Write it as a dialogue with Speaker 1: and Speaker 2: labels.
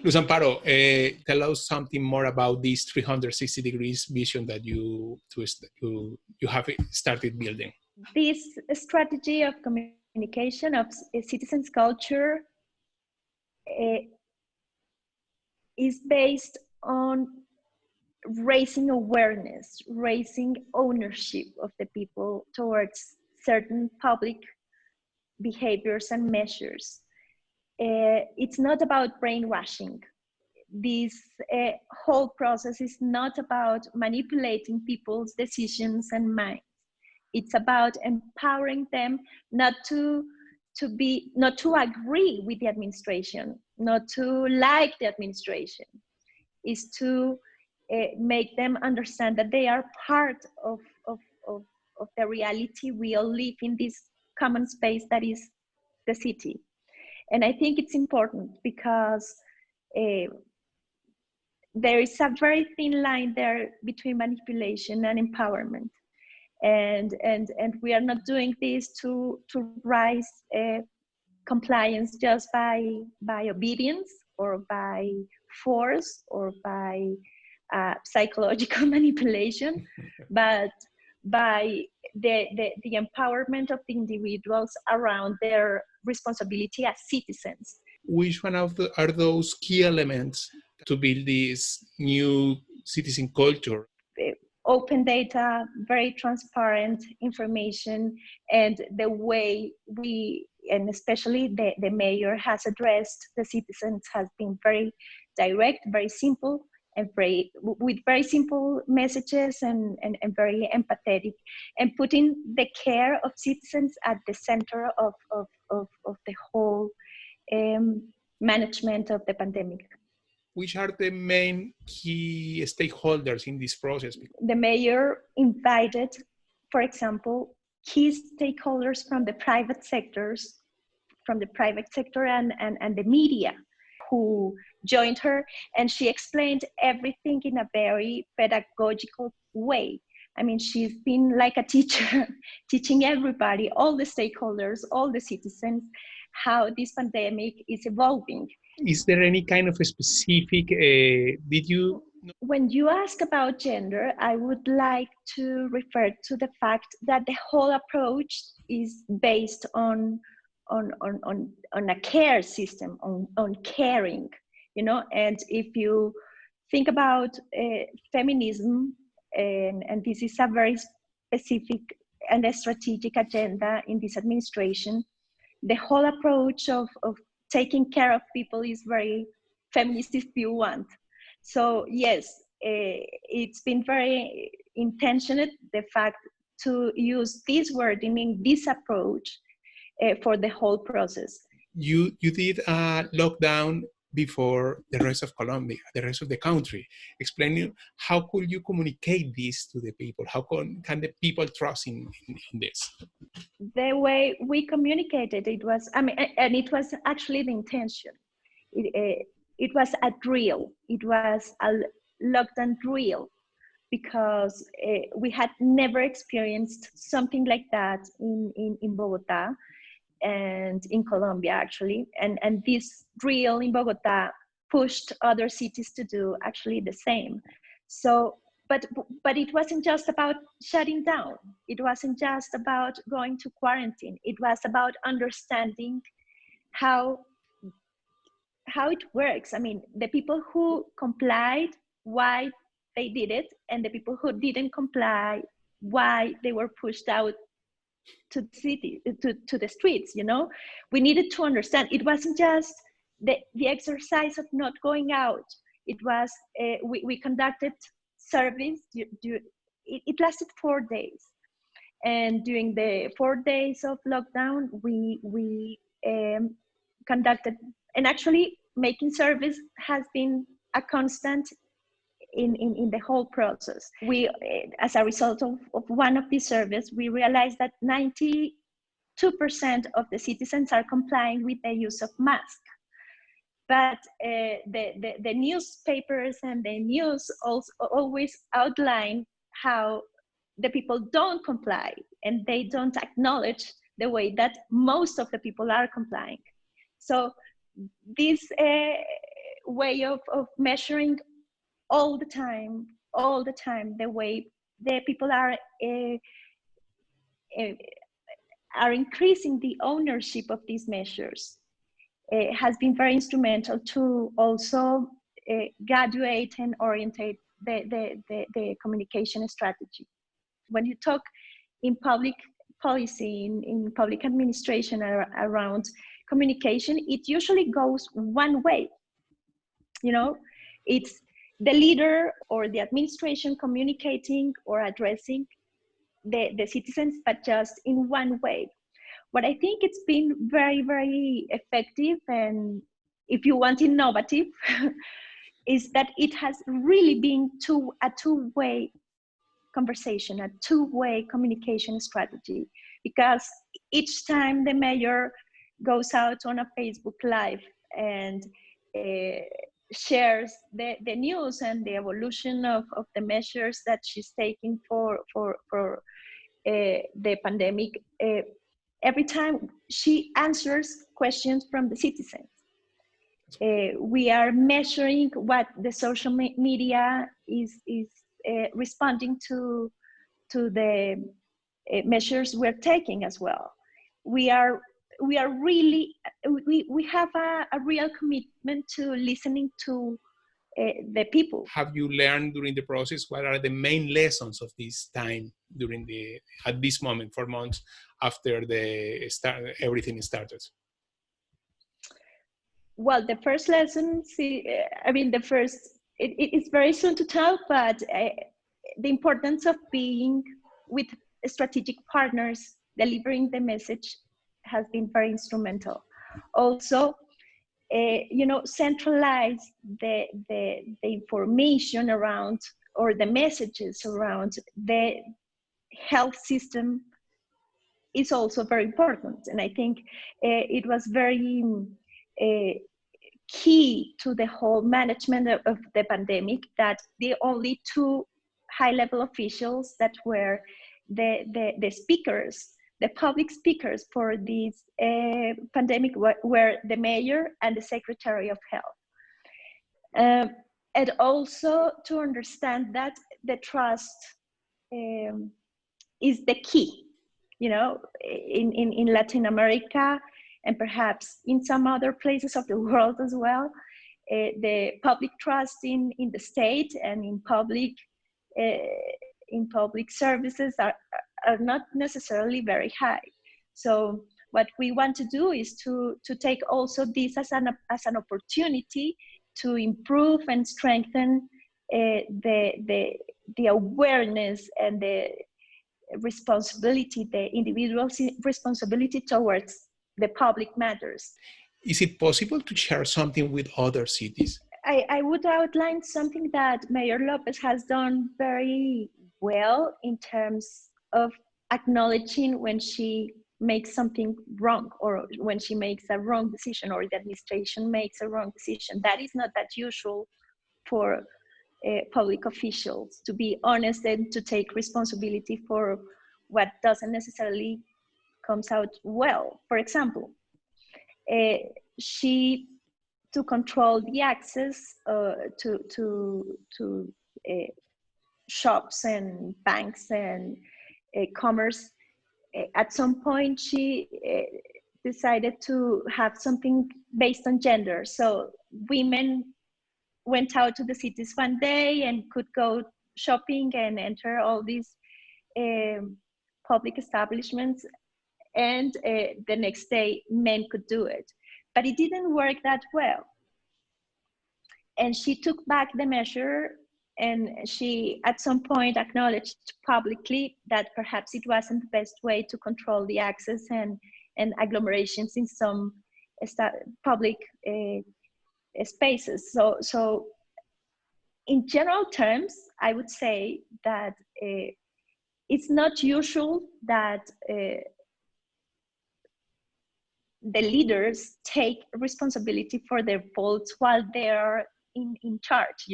Speaker 1: Luz Amparo, tell us something more about this 360 degrees vision that you have started building.
Speaker 2: This strategy of communication of citizens' culture is based on raising awareness, raising ownership of the people towards certain public behaviors and measures. It's not about brainwashing. This whole process is not about manipulating people's decisions and minds. It's about empowering them not to agree with the administration, not to like the administration. Is to make them understand that they are part of the reality we all live in, this common space that is the city. And I think it's important because there is a very thin line there between manipulation and empowerment. And we are not doing this to rise compliance just by obedience or by force or by psychological manipulation, but by the empowerment of the individuals around their responsibility as citizens.
Speaker 1: Which one are those key elements to build this new citizen culture?
Speaker 2: Open data, very transparent information, and the way and especially the mayor has addressed the citizens has been very direct, very simple, and with very simple messages and very empathetic, and putting the care of citizens at the center of the whole management of the pandemic.
Speaker 1: Which are the main key stakeholders in this process?
Speaker 2: The mayor invited, for example, key stakeholders from the private sector and the media, who joined her, and she explained everything in a very pedagogical way. I mean, she's been like a teacher, teaching everybody, all the stakeholders, all the citizens, how this pandemic is evolving.
Speaker 1: Is there any kind of a specific,
Speaker 2: When you ask about gender, I would like to refer to the fact that the whole approach is based on a care system, on caring, and if you think about feminism, and this is a very specific and a strategic agenda in this administration, the whole approach of taking care of people is very feminist, if you want. So yes, it's been very intentional, the fact to use this wording in this approach for the whole process.
Speaker 1: You did a lockdown before the rest of Colombia, the rest of the country. Explain how could you communicate this to the people? How can the people trust in this?
Speaker 2: The way we communicated, it was actually the intention. It was a drill. It was a lockdown drill, because we had never experienced something like that in Bogotá and in Colombia, actually. And this drill in Bogotá pushed other cities to do actually the same. So, but it wasn't just about shutting down. It wasn't just about going to quarantine. It was about understanding how it works. I mean, the people who complied, why they did it, and the people who didn't comply, why they were pushed out to the city, to the streets. We needed to understand. It wasn't just the exercise of not going out. It was we conducted surveys. It lasted 4 days, and during the 4 days of lockdown, we conducted, and actually making surveys has been a constant in the whole process. We, as a result of one of these surveys, we realized that 92% of the citizens are complying with the use of masks. But the newspapers and the news also always outline how the people don't comply, and they don't acknowledge the way that most of the people are complying. So this way of measuring all the time, the way the people are increasing the ownership of these measures has been very instrumental to also graduate and orientate the communication strategy. When you talk in public policy, in public administration around communication, it usually goes one way. You know, it's the leader or the administration communicating or addressing the citizens, but just in one way. What I think it's been very, very effective, and if you want innovative, is that it has really been a two-way conversation, a two-way communication strategy, because each time the mayor goes out on a Facebook Live and shares the news and the evolution of the measures that she's taking for the pandemic, every time she answers questions from the citizens. We are measuring what the social media is responding to the measures we're taking as well. We have a real commitment to listening to the people.
Speaker 1: Have you learned during the process, what are the main lessons of this time at this moment, 4 months after everything started?
Speaker 2: Well, the first lesson, it's very soon to tell, but the importance of being with strategic partners, delivering the message, has been very instrumental. Also, centralize the information around, or the messages around the health system is also very important. And I think it was very key to the whole management of the pandemic that the only two high-level officials that were the speakers, the public speakers for this pandemic were the mayor and the secretary of health. And also to understand that the trust is the key, in Latin America, and perhaps in some other places of the world as well. The public trust in the state and in public services are not necessarily very high. So what we want to do is to take also this as an opportunity to improve and strengthen the awareness and the responsibility, the individual's responsibility towards the public matters.
Speaker 1: Is it possible to share something with other cities?
Speaker 2: I would outline something that Mayor Lopez has done very well in terms of acknowledging when she makes something wrong, or when she makes a wrong decision, or the administration makes a wrong decision. That is not that usual for public officials, to be honest and to take responsibility for what doesn't necessarily comes out well. For example, she, to control the access to shops and banks and commerce, at some point she decided to have something based on gender. So women went out to the cities one day and could go shopping and enter all these public establishments, and the next day men could do it. But it didn't work that well. And she took back the measure, and she at some point acknowledged publicly that perhaps it wasn't the best way to control the access and agglomerations in some public spaces. So in general terms, I would say that it's not usual that the leaders take responsibility for their faults while they are in charge,